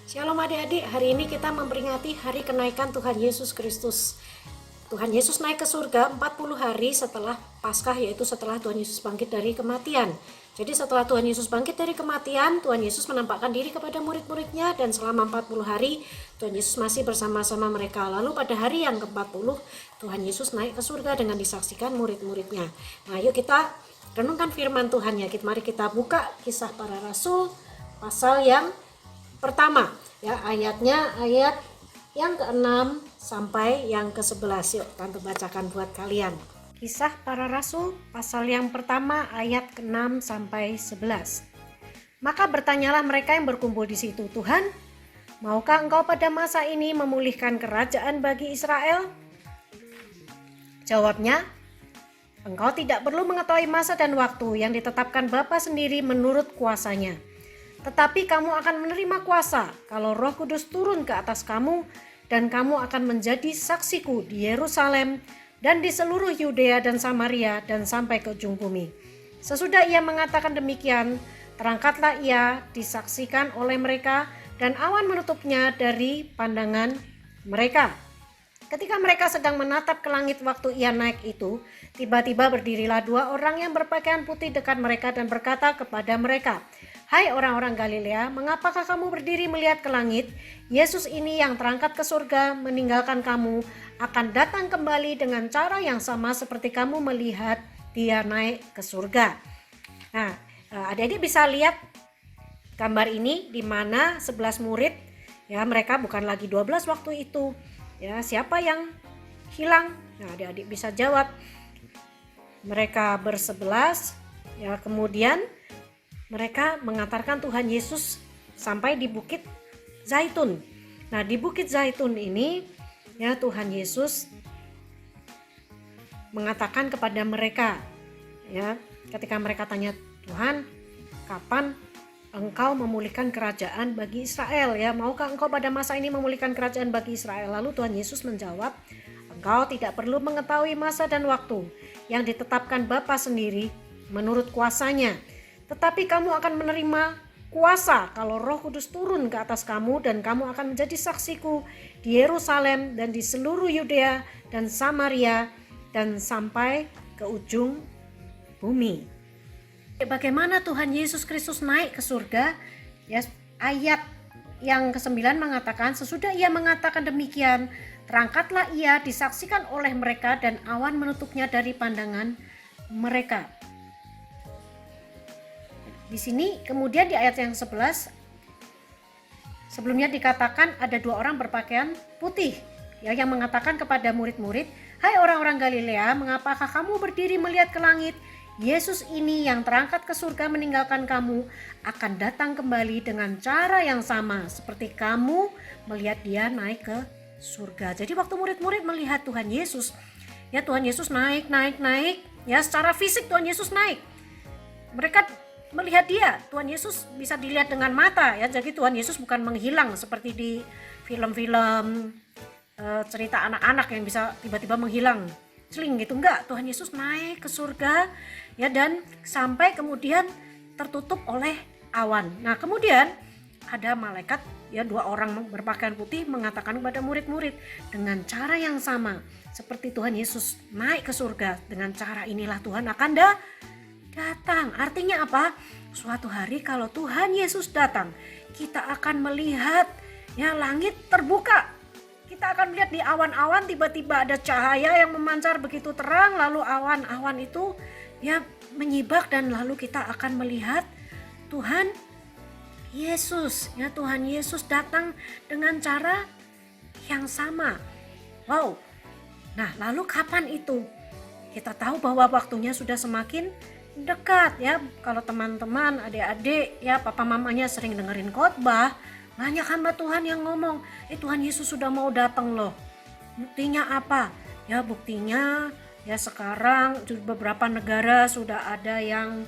Shalom adik-adik, hari ini kita memperingati hari kenaikan Tuhan Yesus Kristus. Tuhan Yesus naik ke surga 40 hari setelah Paskah, yaitu setelah Tuhan Yesus bangkit dari kematian. Jadi setelah Tuhan Yesus bangkit dari kematian, Tuhan Yesus menampakkan diri kepada murid-muridnya dan selama 40 hari Tuhan Yesus masih bersama-sama mereka. Lalu pada hari yang ke-40, Tuhan Yesus naik ke surga dengan disaksikan murid-muridnya. Nah, yuk kita renungkan firman Tuhan ya. Mari kita buka Kisah Para Rasul pasal yang pertama ya, ayatnya ayat yang ke-6 sampai yang ke-11. Yuk Tante bacakan buat kalian. Kisah Para Rasul pasal yang pertama ayat ke-6 sampai 11. Maka bertanyalah mereka yang berkumpul di situ, Tuhan, maukah engkau pada masa ini memulihkan kerajaan bagi Israel? Jawabnya, engkau tidak perlu mengetahui masa dan waktu yang ditetapkan Bapa sendiri menurut kuasanya. Tetapi kamu akan menerima kuasa kalau Roh Kudus turun ke atas kamu, dan kamu akan menjadi saksiku di Yerusalem dan di seluruh Yudea dan Samaria dan sampai ke ujung bumi. Sesudah ia mengatakan demikian, terangkatlah ia disaksikan oleh mereka, dan awan menutupnya dari pandangan mereka. Ketika mereka sedang menatap ke langit waktu ia naik itu, tiba-tiba berdirilah dua orang yang berpakaian putih dekat mereka dan berkata kepada mereka, "Hai orang-orang Galilea, mengapakah kamu berdiri melihat ke langit? Yesus ini yang terangkat ke surga meninggalkan kamu akan datang kembali dengan cara yang sama seperti kamu melihat dia naik ke surga." Nah, adik-adik bisa lihat gambar ini di mana 11 murid, ya mereka bukan lagi 12 waktu itu. Ya, siapa yang hilang? Nah, adik-adik bisa jawab. Mereka bersebelas, ya kemudian mereka mengantarkan Tuhan Yesus sampai di Bukit Zaitun. Nah, di Bukit Zaitun ini ya Tuhan Yesus mengatakan kepada mereka, ya ketika mereka tanya, "Tuhan, kapan engkau memulihkan kerajaan bagi Israel? Ya, maukah engkau pada masa ini memulihkan kerajaan bagi Israel?" Lalu Tuhan Yesus menjawab, "Engkau tidak perlu mengetahui masa dan waktu yang ditetapkan Bapa sendiri menurut kuasanya. Tetapi kamu akan menerima kuasa kalau Roh Kudus turun ke atas kamu, dan kamu akan menjadi saksiku di Yerusalem dan di seluruh Yudea dan Samaria dan sampai ke ujung bumi." Bagaimana Tuhan Yesus Kristus naik ke surga? Ya, ayat yang ke-9 mengatakan, sesudah ia mengatakan demikian, terangkatlah ia disaksikan oleh mereka, dan awan menutupnya dari pandangan mereka. Di sini kemudian di ayat yang 11 sebelumnya dikatakan ada dua orang berpakaian putih ya yang mengatakan kepada murid-murid, "Hai orang-orang Galilea, mengapakah kamu berdiri melihat ke langit? Yesus ini yang terangkat ke surga meninggalkan kamu akan datang kembali dengan cara yang sama seperti kamu melihat dia naik ke surga." Jadi waktu murid-murid melihat Tuhan Yesus, ya Tuhan Yesus naik, ya secara fisik Tuhan Yesus naik. Mereka melihat dia, Tuhan Yesus bisa dilihat dengan mata ya. Jadi Tuhan Yesus bukan menghilang seperti di film-film cerita anak-anak yang bisa tiba-tiba menghilang celing gitu, enggak. Tuhan Yesus naik ke surga ya, dan sampai kemudian tertutup oleh awan. Nah, kemudian ada malaikat ya, dua orang berpakaian putih mengatakan kepada murid-murid, dengan cara yang sama seperti Tuhan Yesus naik ke surga, dengan cara inilah Tuhan akan datang. Artinya apa? Suatu hari kalau Tuhan Yesus datang, kita akan melihat ya langit terbuka. Kita akan melihat di awan-awan tiba-tiba ada cahaya yang memancar begitu terang, lalu awan-awan itu ya menyibak, dan lalu kita akan melihat Tuhan Yesus. Ya, Tuhan Yesus datang dengan cara yang sama. Wow. Nah, lalu kapan itu? Kita tahu bahwa waktunya sudah semakin dekat ya. Kalau teman-teman, adik-adik ya, papa mamanya sering dengerin khotbah, banyak hamba Tuhan yang ngomong, Tuhan Yesus sudah mau datang loh. Buktinya apa? Ya buktinya ya sekarang beberapa negara sudah ada yang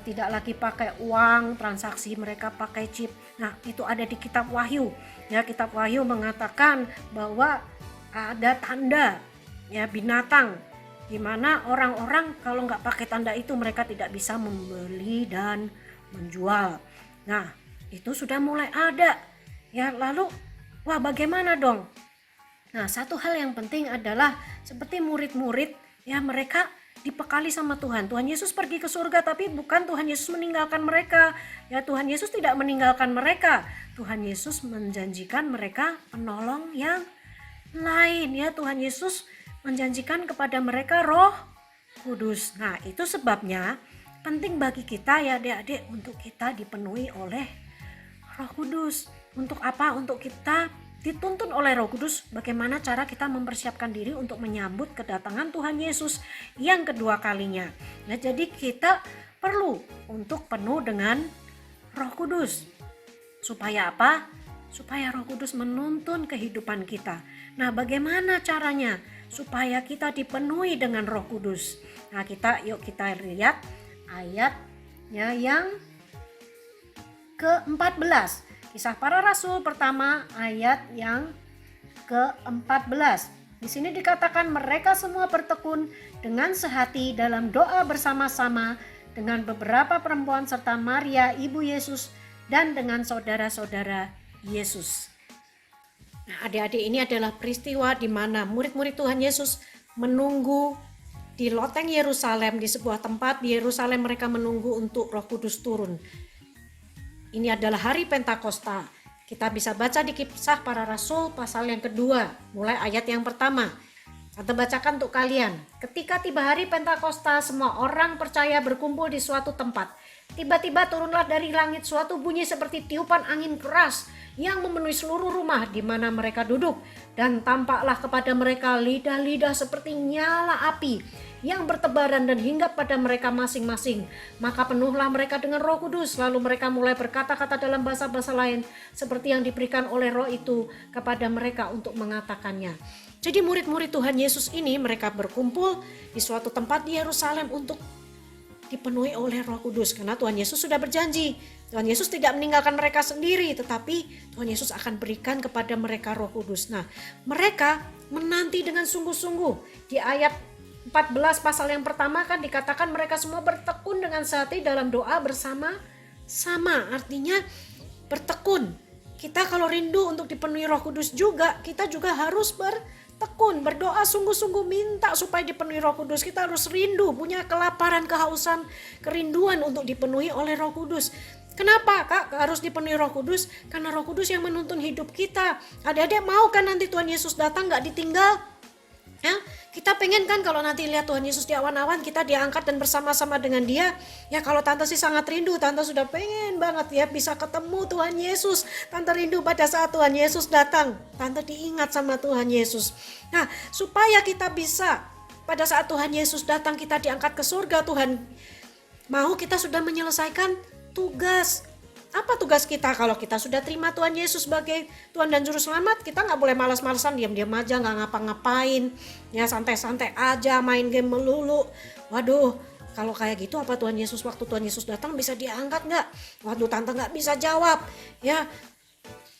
tidak lagi pakai uang, transaksi mereka pakai chip. Nah, itu ada di kitab Wahyu. Ya, kitab Wahyu mengatakan bahwa ada tanda ya binatang, di mana orang-orang kalau nggak pakai tanda itu mereka tidak bisa membeli dan menjual. Nah, itu sudah mulai ada Ya, lalu wah bagaimana dong? Nah, satu hal yang penting adalah seperti murid-murid, ya mereka dibekali sama Tuhan. Tuhan Yesus pergi ke surga, tapi bukan Tuhan Yesus meninggalkan mereka. Ya, Tuhan Yesus tidak meninggalkan mereka. Tuhan Yesus menjanjikan mereka penolong yang lain. Ya, Tuhan Yesus menjanjikan kepada mereka Roh Kudus. Nah, itu sebabnya penting bagi kita ya adik-adik untuk kita dipenuhi oleh Roh Kudus. Untuk apa? Untuk kita dituntun oleh Roh Kudus bagaimana cara kita mempersiapkan diri untuk menyambut kedatangan Tuhan Yesus yang kedua kalinya. Nah, jadi kita perlu untuk penuh dengan Roh Kudus. Supaya apa? Supaya Roh Kudus menuntun kehidupan kita. Nah, bagaimana caranya supaya kita dipenuhi dengan Roh Kudus? Nah, yuk kita lihat ayatnya yang ke-14. Kisah Para Rasul pertama ayat yang ke-14. Di sini dikatakan mereka semua bertekun dengan sehati dalam doa bersama-sama dengan beberapa perempuan serta Maria ibu Yesus dan dengan saudara-saudara Yesus. Nah, adik-adik, ini adalah peristiwa di mana murid-murid Tuhan Yesus menunggu di loteng Yerusalem, di sebuah tempat di Yerusalem mereka menunggu untuk Roh Kudus turun. Ini adalah hari Pentakosta. Kita bisa baca di Kisah Para Rasul pasal yang kedua, mulai ayat yang pertama. Tante bacakan untuk kalian. Ketika tiba hari Pentakosta, semua orang percaya berkumpul di suatu tempat. Tiba-tiba turunlah dari langit suatu bunyi seperti tiupan angin keras yang memenuhi seluruh rumah di mana mereka duduk. Dan tampaklah kepada mereka lidah-lidah seperti nyala api yang bertebaran dan hinggap pada mereka masing-masing. Maka penuhlah mereka dengan Roh Kudus, lalu mereka mulai berkata-kata dalam bahasa-bahasa lain seperti yang diberikan oleh Roh itu kepada mereka untuk mengatakannya. Jadi murid-murid Tuhan Yesus ini mereka berkumpul di suatu tempat di Yerusalem untuk dipenuhi oleh Roh Kudus, karena Tuhan Yesus sudah berjanji Tuhan Yesus tidak meninggalkan mereka sendiri, tetapi Tuhan Yesus akan berikan kepada mereka Roh Kudus. Nah, mereka menanti dengan sungguh-sungguh. Di ayat 14 pasal yang pertama kan dikatakan mereka semua bertekun dengan sehati dalam doa bersama-sama. Artinya bertekun. Kita kalau rindu untuk dipenuhi Roh Kudus juga, kita juga harus bertekun, berdoa sungguh-sungguh minta supaya dipenuhi Roh Kudus. Kita harus rindu, punya kelaparan, kehausan, kerinduan untuk dipenuhi oleh Roh Kudus. Kenapa Kak harus dipenuhi Roh Kudus? Karena Roh Kudus yang menuntun hidup kita. Adik-adik mau kan nanti Tuhan Yesus datang gak ditinggal? Ya, kita pengen kan kalau nanti lihat Tuhan Yesus di awan-awan, kita diangkat dan bersama-sama dengan dia. Ya kalau Tante sih sangat rindu, Tante sudah pengen banget ya bisa ketemu Tuhan Yesus. Tante rindu pada saat Tuhan Yesus datang, Tante diingat sama Tuhan Yesus. Nah, supaya kita bisa pada saat Tuhan Yesus datang kita diangkat ke surga, Tuhan mau kita sudah menyelesaikan tugas. Apa tugas kita? Kalau kita sudah terima Tuhan Yesus sebagai Tuhan dan Juru Selamat, kita gak boleh malas-malasan, diam-diam aja, gak ngapa-ngapain, ya santai-santai aja, main game melulu. Waduh, kalau kayak gitu apa Tuhan Yesus waktu Tuhan Yesus datang bisa diangkat gak? Waduh, Tante gak bisa jawab. Ya,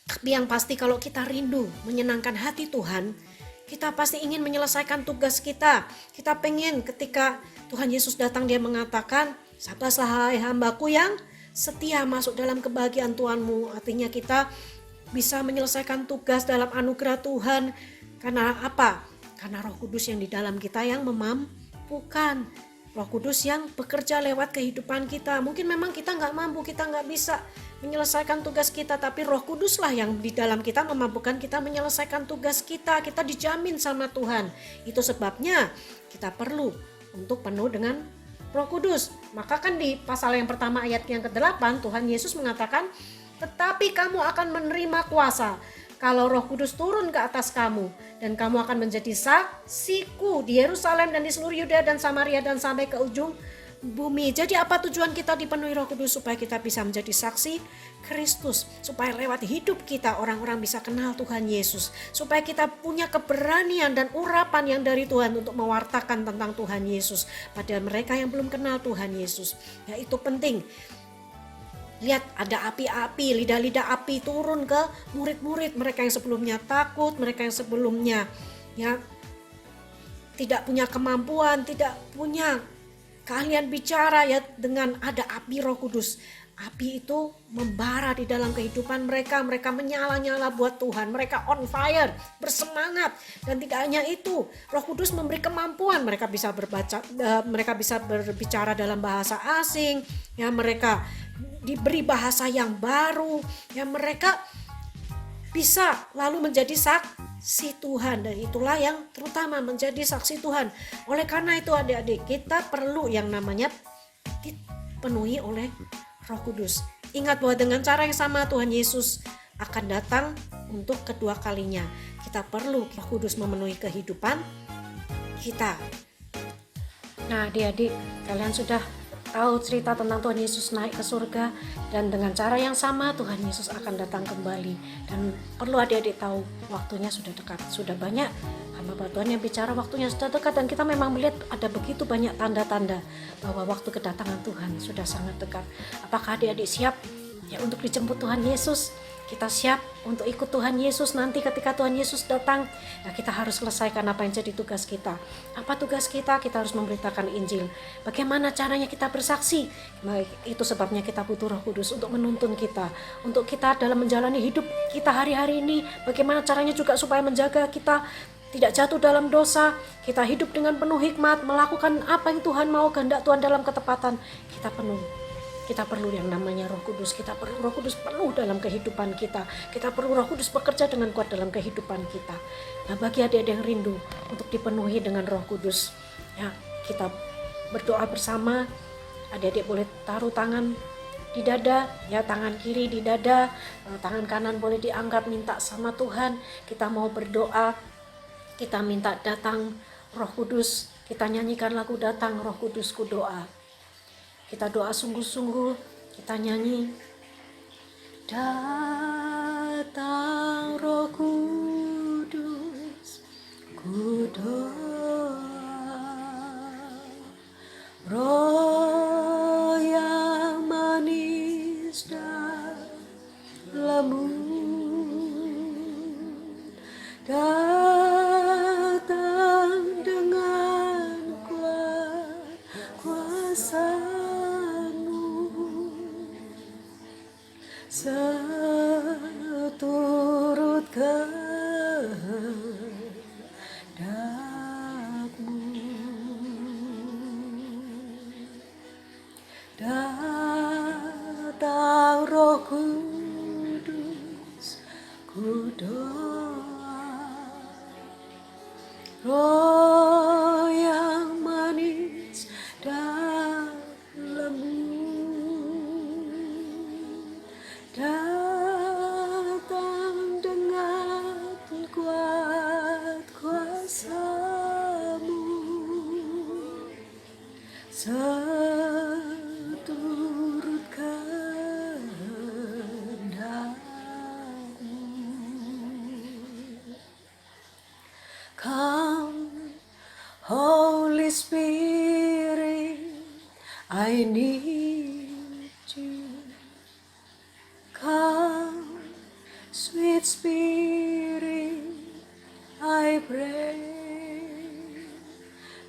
tapi yang pasti kalau kita rindu menyenangkan hati Tuhan, kita pasti ingin menyelesaikan tugas kita. Kita pengen ketika Tuhan Yesus datang dia mengatakan, "Sabdalah hai hambaku yang setia masuk dalam kebahagiaan Tuhanmu." Artinya kita bisa menyelesaikan tugas dalam anugerah Tuhan. Karena apa? Karena Roh Kudus yang di dalam kita yang memampukan. Roh Kudus yang bekerja lewat kehidupan kita. Mungkin memang kita gak mampu, kita gak bisa menyelesaikan tugas kita, tapi Roh Kuduslah yang di dalam kita memampukan kita menyelesaikan tugas kita. Kita dijamin sama Tuhan. Itu sebabnya kita perlu untuk penuh dengan Roh Kudus. Maka kan di pasal yang pertama ayat yang ke-8 Tuhan Yesus mengatakan, "Tetapi kamu akan menerima kuasa kalau Roh Kudus turun ke atas kamu, dan kamu akan menjadi saksiku di Yerusalem dan di seluruh Yudea dan Samaria dan sampai ke ujung bumi." Jadi apa tujuan kita dipenuhi Roh Kudus? Supaya kita bisa menjadi saksi Kristus, supaya lewat hidup kita orang-orang bisa kenal Tuhan Yesus, supaya kita punya keberanian dan urapan yang dari Tuhan untuk mewartakan tentang Tuhan Yesus pada mereka yang belum kenal Tuhan Yesus. Ya, itu penting. Lihat ada api-api, lidah-lidah api turun ke murid-murid, mereka yang sebelumnya takut, mereka yang sebelumnya ya tidak punya kemampuan, tidak punya keahlian bicara, ya dengan ada api Roh Kudus. api itu membara di dalam kehidupan mereka. Mereka menyala-nyala buat Tuhan. Mereka on fire, bersemangat. Dan tidak hanya itu, Roh Kudus memberi kemampuan. Mereka bisa berbicara dalam bahasa asing. Ya, mereka diberi bahasa yang baru. Ya, mereka bisa lalu menjadi saksi Tuhan. Dan itulah yang terutama, menjadi saksi Tuhan. Oleh karena itu adik-adik, kita perlu yang namanya dipenuhi oleh Roh Kudus. Ingat bahwa dengan cara yang sama Tuhan Yesus akan datang untuk kedua kalinya. Kita perlu Roh Kudus memenuhi kehidupan kita. Nah, adik-adik, kalian sudah tahu cerita tentang Tuhan Yesus naik ke surga, dan dengan cara yang sama Tuhan Yesus akan datang kembali. Dan perlu adik-adik tahu, waktunya sudah dekat, sudah banyak hamba Tuhan yang bicara waktunya sudah dekat, dan kita memang melihat ada begitu banyak tanda-tanda bahwa waktu kedatangan Tuhan sudah sangat dekat. Apakah adik-adik siap ya untuk dijemput Tuhan Yesus? Kita siap untuk ikut Tuhan Yesus nanti ketika Tuhan Yesus datang. Nah, kita harus selesaikan apa yang jadi tugas kita. Apa tugas kita? Kita harus memberitakan Injil. Bagaimana caranya kita bersaksi? Nah, itu sebabnya kita butuh Roh Kudus untuk menuntun kita, untuk kita dalam menjalani hidup kita hari-hari ini. Bagaimana caranya juga supaya menjaga kita tidak jatuh dalam dosa, kita hidup dengan penuh hikmat, melakukan apa yang Tuhan mau, kehendak Tuhan dalam ketepatan. Kita perlu yang namanya Roh Kudus. Kita perlu Roh Kudus penuh dalam kehidupan kita. Kita perlu Roh Kudus bekerja dengan kuat dalam kehidupan kita. Nah, bagi adik-adik yang rindu untuk dipenuhi dengan Roh Kudus, ya, kita berdoa bersama. Adik-adik boleh taruh tangan di dada, ya, tangan kiri di dada, tangan kanan boleh diangkat, minta sama Tuhan. Kita mau berdoa, kita minta datang Roh Kudus. Kita nyanyikan lagu Datang Roh Kudusku Doa. Kita doa sungguh-sungguh, kita nyanyi. Datang Roh Kudus, ku doa. Roh yang manis dan lembut, datang dengan kuat kuasa. Seturut kehendakmu, datang Roh Kudus, ku doa. Roh yang manis dan lembut, datang dengan kuat kuasa-Mu, seturut kehendak-Mu. Come, Holy Spirit, I need you. Come, sweet Spirit, I pray.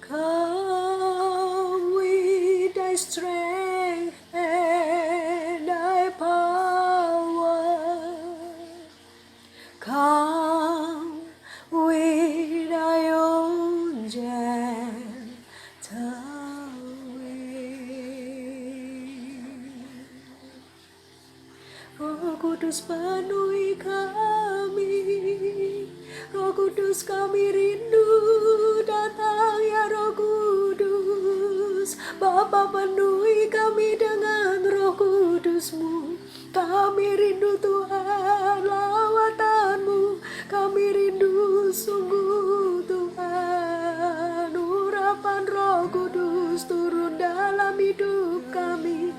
Come with thy strength and thy power. Come with thy own gentle way. Roh Kudus penuhi kami, Roh Kudus kami rindu datang ya Roh Kudus. Bapa penuhi kami dengan Roh Kudus-Mu. Kami rindu Tuhan lawatan-Mu, kami rindu sungguh Tuhan. Urapan Roh Kudus turun dalam hidup kami,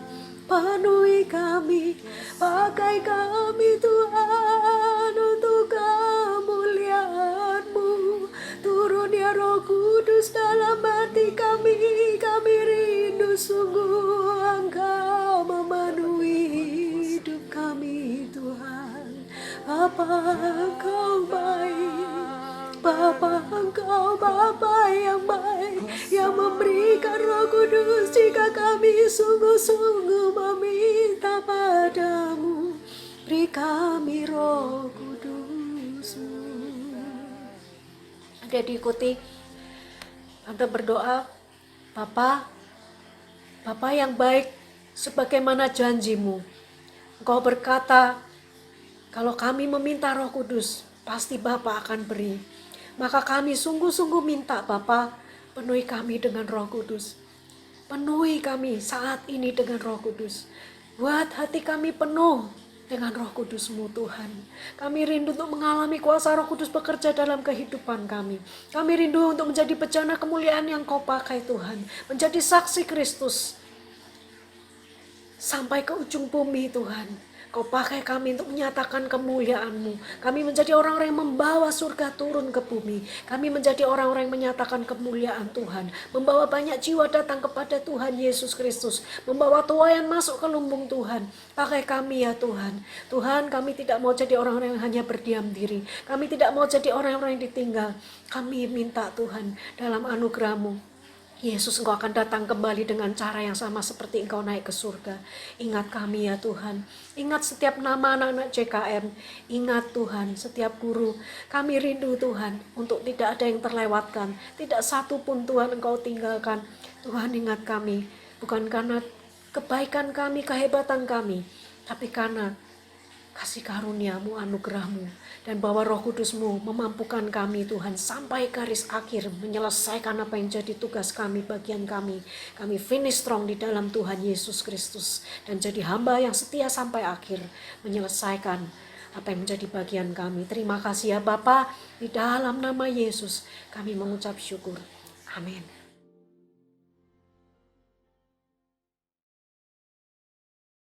penuhi kami, pakai kami Tuhan untuk kemuliaan-Mu. Turun ya Roh Kudus dalam hati kami, kami rindu sungguh Engkau memenuhi hidup kami Tuhan. Bapa Engkau baik, Bapa Engkau Bapa yang baik, yang memberikan Roh Kudus jika kami sungguh-sungguh meminta kami Roh Kudus-Mu. Ada diikuti, Tante berdoa, Bapa yang baik, sebagaimana janji-Mu. Engkau berkata, kalau kami meminta Roh Kudus, pasti Bapa akan beri. Maka kami sungguh-sungguh minta Bapa, penuhi kami dengan Roh Kudus. Penuhi kami saat ini dengan Roh Kudus. Buat hati kami penuh dengan Roh Kudus-Mu Tuhan. Kami rindu untuk mengalami kuasa Roh Kudus bekerja dalam kehidupan kami. Kami rindu untuk menjadi bejana kemuliaan yang Kau pakai Tuhan. Menjadi saksi Kristus sampai ke ujung bumi Tuhan. Kau pakai kami untuk menyatakan kemuliaan-Mu. Kami menjadi orang-orang yang membawa surga turun ke bumi. Kami menjadi orang-orang yang menyatakan kemuliaan Tuhan. Membawa banyak jiwa datang kepada Tuhan Yesus Kristus. Membawa tuayan masuk ke lumbung Tuhan. Pakai kami ya Tuhan. Tuhan, kami tidak mau jadi orang-orang yang hanya berdiam diri. Kami tidak mau jadi orang-orang yang ditinggal. Kami minta Tuhan dalam anugerah-Mu, Yesus, Engkau akan datang kembali dengan cara yang sama seperti Engkau naik ke surga. Ingat kami ya Tuhan. Ingat setiap nama anak-anak JKM. Ingat Tuhan, setiap guru. Kami rindu Tuhan untuk tidak ada yang terlewatkan. Tidak satu pun Tuhan Engkau tinggalkan. Tuhan, ingat kami. Bukan karena kebaikan kami, kehebatan kami. Tapi karena kasih karunia-Mu, anugerah-Mu, dan bahwa Roh Kudus-Mu memampukan kami Tuhan sampai garis akhir, menyelesaikan apa yang jadi tugas kami, bagian kami. Kami finish strong di dalam Tuhan Yesus Kristus dan jadi hamba yang setia sampai akhir, menyelesaikan apa yang menjadi bagian kami. Terima kasih ya Bapa, di dalam nama Yesus kami mengucap syukur. Amin.